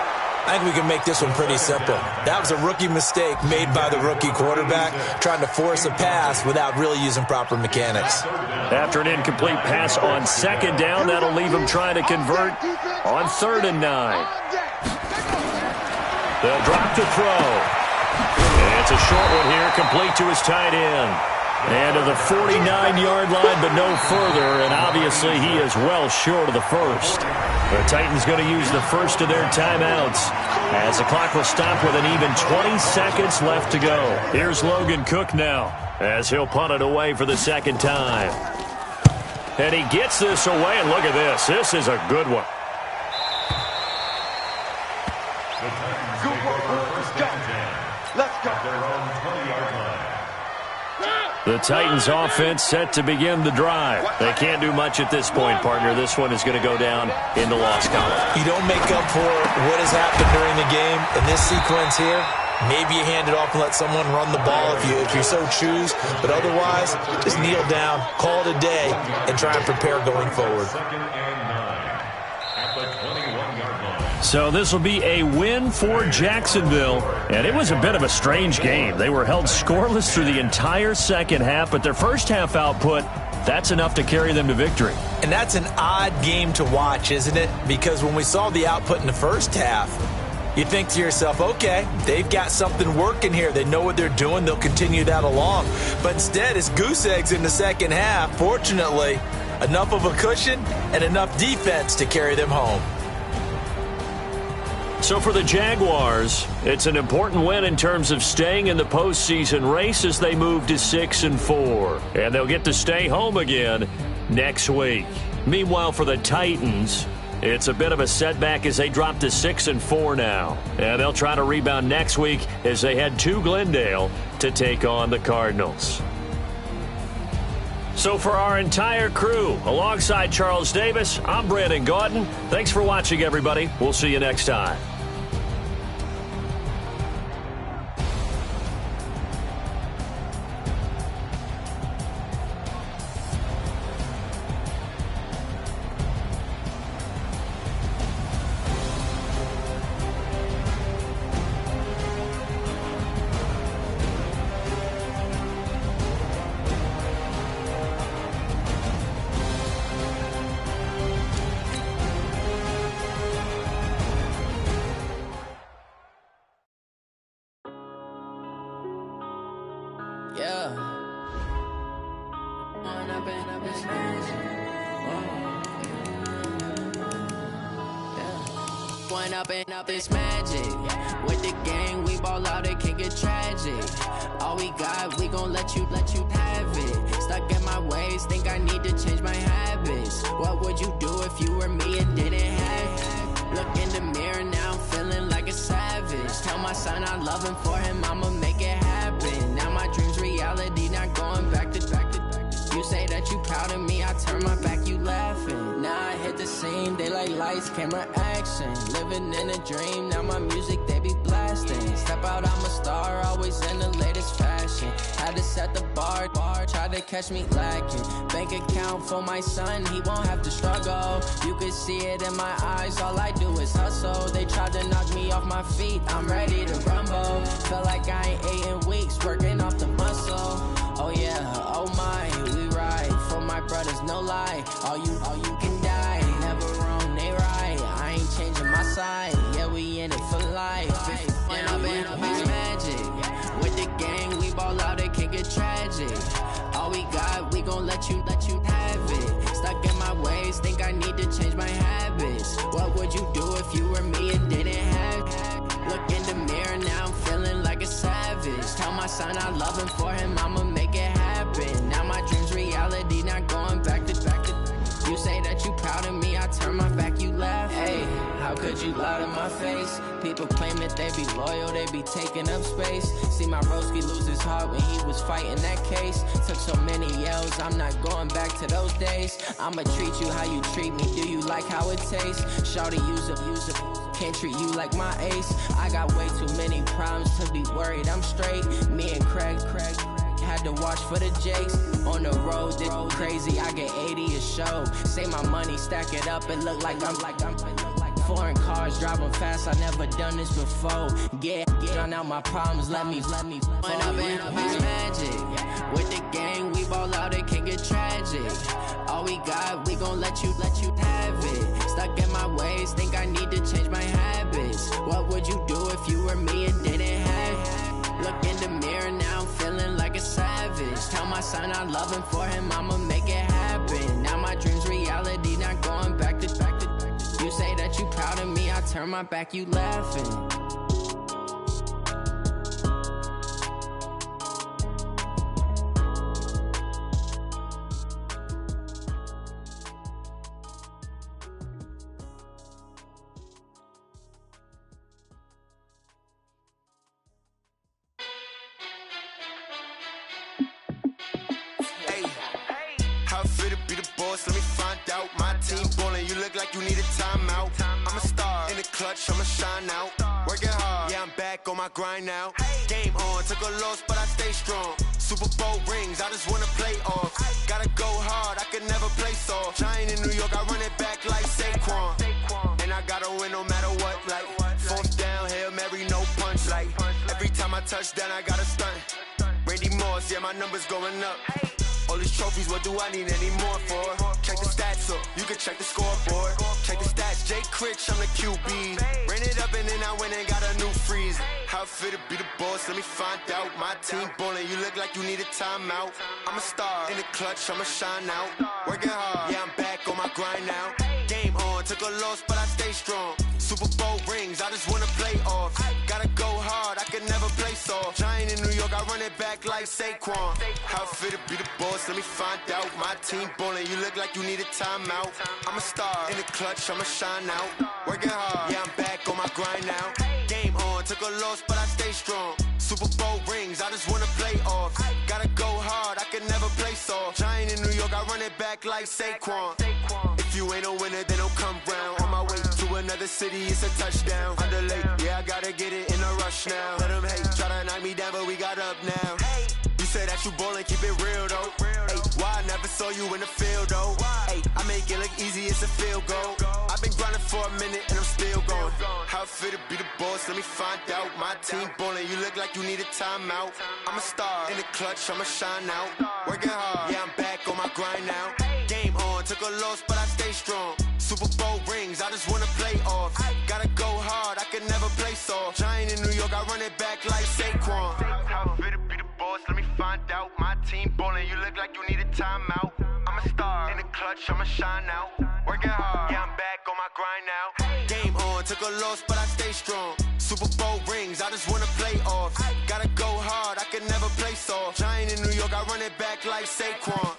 D: I think we can make this one pretty simple. That was a rookie mistake made by the rookie quarterback, trying to force a pass without really using proper mechanics.
C: After an incomplete pass on 2nd down, that'll leave him trying to convert on 3rd and 9. They'll drop the throw. And it's a short one here, complete to his tight end. And to the 49-yard line, but no further, and obviously he is well short of the first. The Titans going to use the first of their timeouts as the clock will stop with an even 20 seconds left to go. Here's Logan Cook now as he'll punt it away for the 2nd time. And he gets this away, and look at this. This is a good one.
F: Good work. Let's go. Let's go.
E: Their own 20-yard line.
C: The Titans offense set to begin the drive. They can't do much at this point, partner. This one is going to go down in the loss column.
D: You don't make up for what has happened during the game in this sequence here. Maybe you hand it off and let someone run the ball if you so choose. But otherwise, just kneel down, call it a day, and try and prepare going forward.
E: Second and 9 at the 21-yard line.
C: So this will be a win for Jacksonville. And it was a bit of a strange game. They were held scoreless through the entire second half, but their first half output, that's enough to carry them to victory.
D: And that's an odd game to watch, isn't it? Because when we saw the output in the first half, you think to yourself, okay, they've got something working here. They know what they're doing. They'll continue that along. But instead, it's goose eggs in the second half. Fortunately, enough of a cushion and enough defense to carry them home.
C: So for the Jaguars, it's an important win in terms of staying in the postseason race as they move to 6-4. And they'll get to stay home again next week. Meanwhile, for the Titans, it's a bit of a setback as they drop to 6-4 now. And they'll try to rebound next week as they head to Glendale to take on the Cardinals. So for our entire crew, alongside Charles Davis, I'm Brandon Gaudin. Thanks for watching, everybody. We'll see you next time.
G: Up this magic with the gang, we ball out, it can get tragic. All we got, we gon' let you have it. Stuck in my ways, think I need to change my habits. What would you do if you were me and didn't have it? Look in the mirror now, I'm feeling like a savage. Tell my son I love him, for him I'ma make it happen. Now my dream's reality, not going back to. You say that you proud of me, I turn my back, you laughing. Now I hit the scene, they like lights, camera, action. Living in a dream, now my music, they be blasting. Step out, I'm a star, always in the latest fashion. Had to set the bar, try to catch me lacking. Bank account for my son, he won't have to struggle. You can see it in my eyes, all I do is hustle. They tried to knock me off my feet, I'm ready to rumble. Felt like I ain't ate in weeks, working off the muscle. Oh yeah, oh my, we ride for my brothers, no lie. All you can die, never wrong, they right. I ain't changing my side, yeah, we in it for life. When I'm in it's magic, with the gang, we ball out, it can get tragic. All we got, we gon' let you have it. Stuck in my ways, think I need to change my habits. What would you do if you were me and didn't have it? Look in the mirror, now I'm feeling like a savage. Tell my son I love him, for him I'ma make it happen. Now my dream's reality, not going back to. You say that you proud of me, I turn my back, you laugh. Hey, how could you lie to my face? People claim that they be loyal, they be taking up space. See my broski lose his heart when he was fighting that case. Took so many yells, I'm not going back to those days. I'ma treat you how you treat me, do you like how it tastes? Shawty, use up, can't treat you like my ace. I got way too many problems to be worried, I'm straight. Me and Craig had to watch for the Jakes. On the road, this crazy, I get 80 a show. Say my money, stack it up, it look like I'm foreign cars, driving fast, I never done this before. Get drown out my problems, let me When I'm in it's magic, with the gang, we ball out, it can get tragic. All we got, we gon' let you have it. Stuck in my ways, think I need to change my habits. What would you do if you were me and didn't have it? Look in the mirror, now I'm feeling like a savage. Tell my son I love him, for him I'ma make it happen. Now my dream's reality, not going back to. You say that you proud of me, I turn my back, you laughing.
B: boss, let me find out. My team ballin', you look like you need a timeout. I'm a star, in the clutch, I'ma shine out. Working hard, yeah, I'm back on my grind now. Game on, took a loss, but I stay strong. Super Bowl rings, I just wanna play off. Gotta go hard, I can never play soft. Giant in New York, I run it back like Saquon. And I gotta win no matter what, like fourth down, Hail Mary, no punch. Like every time I touch down, I gotta stunt. Randy Moss, yeah, my numbers going up. All these trophies, what do I need any more for? Check the stats up, you can check the scoreboard. Check the stats, Jay Critch, I'm the QB. Ran it up and then I went and got a new freeze. How it feel to be the boss, let me find out. My team ballin', you look like you need a timeout. I'm a star, in the clutch, I'ma shine out. Working hard, yeah, I'm back on my grind now. Game on, took a loss, but I stay strong. Super Bowl rings, I just wanna play off. Gotta go hard, I can never play soft. Giant in New York, I run it back like Saquon. How it feel to be the boss, let me find out. My team ballin', you look like you need a timeout. I'm a star, in the clutch, I'ma shine out. Working hard, yeah, I'm back on my grind now. Game on, took a loss, but I stay strong. Super Bowl rings, I just wanna play off. Gotta go hard, I can never play soft. Giant in New York, I run it back like Saquon. If you ain't a winner, then don't come round. On my way to another city, it's a touchdown. Underlay, yeah, I gotta get it in a rush now. Let them hate, try to knock me down, but we got up now. You say that you ballin', keep it real though. Hey, why I never saw you in the field though? Hey, I make it look easy, it's a field goal. I've been grinding for a minute and I'm still going. How it feel to be the boss, let me find out. My team ballin', you look like you need a timeout. I'm a star, in the clutch, I'ma shine out. Working hard, yeah, I'm back on my grind now. Game on, took a loss, but I stay strong. Super Bowl rings, I just wanna play off. Gotta go hard, I can never play soft. Giant in New York, I run it back like Saquon. How it feel to be the boss, let me find out. My team ballin', you look like you need a timeout. I'm a star, in the clutch, I'ma shine out. Working hard, yeah, I'm back on my grind now. Game on, took a loss, but I stay strong. Super Bowl rings, I just wanna play off. Gotta go hard, I can never play soft. Giant in New York, I run it back like Saquon.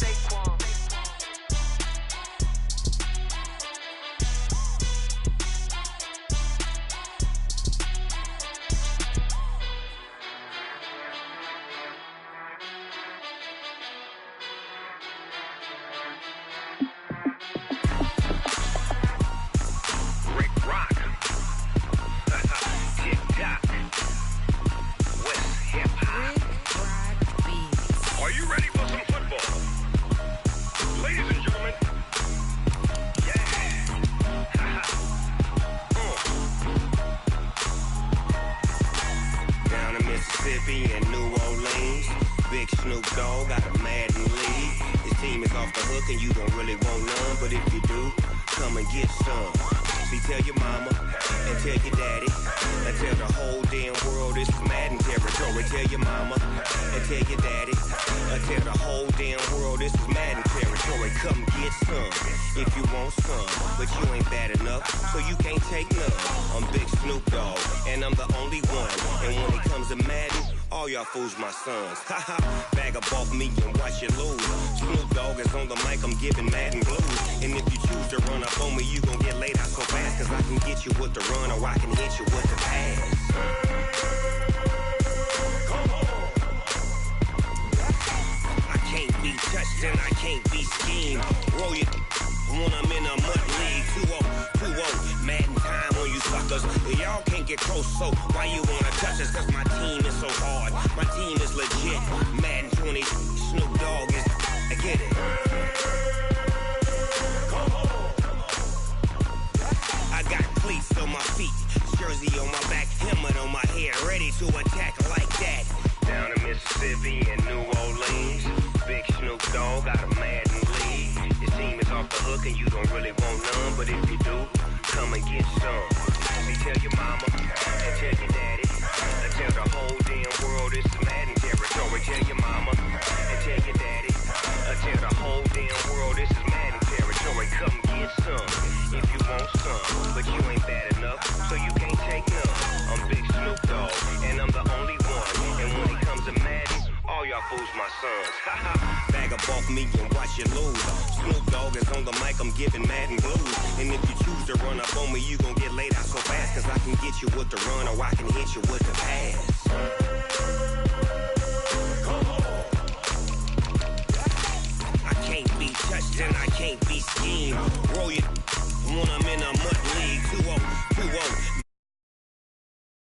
H: And New Orleans, Big Snoop Dogg got a Madden lead. His team is off the hook and you don't really want none, but if you do, come and get some. See, tell your mama and tell your daddy and tell the whole damn world this is Madden territory. Tell your mama and tell your daddy and tell the whole damn world this is Madden territory. Come get some if you want some, but you ain't bad enough, so you can't take none. I'm Big Snoop Dogg and I'm the only one, and when it comes to Madden, all y'all fools my sons. Haha, bag up off me and watch you lose. Snoop Dogg is on the mic, I'm giving Madden blues. And if you choose to run up on me, you gon' get laid out so fast, cause I can get you with the run or I can hit you with the pass. I can't be touched and I can't be schemed. Roll you when I'm in a mud league. 2-0, Madden time on you suckers. Y'all can't get close, so why you wanna touch us? Cause my team is so hard, my team is legit. Madden 20, Snoop Dogg is, I get it. I got cleats on my feet, jersey on my back, helmet on my head, ready to attack like that. Down in Mississippi and New Orleans, Big Snoop Dogg got a Madden lead. His team is off the hook and you don't really want none, but if you do, come and get some. See, tell your mama and tell your daddy and tell the whole damn world this is Madden territory. Tell your mama and tell your daddy and tell the whole damn world this is Madden territory. Come get some if you want some, but you ain't bad enough, so you can't take none. I'm Big Snoop Dogg and I'm the only one, and when it comes to Madden, all y'all fools my sons. Bag up off me and watch you lose. Snoop Dogg is on the mic, I'm giving Madden blues. And if you choose to run up on me, you gon' get laid out so fast, cause I can get you with the run or I can hit you with the pass. I can't be touched and I can't be schemed. Roll your when I'm in a mud league. 2-0,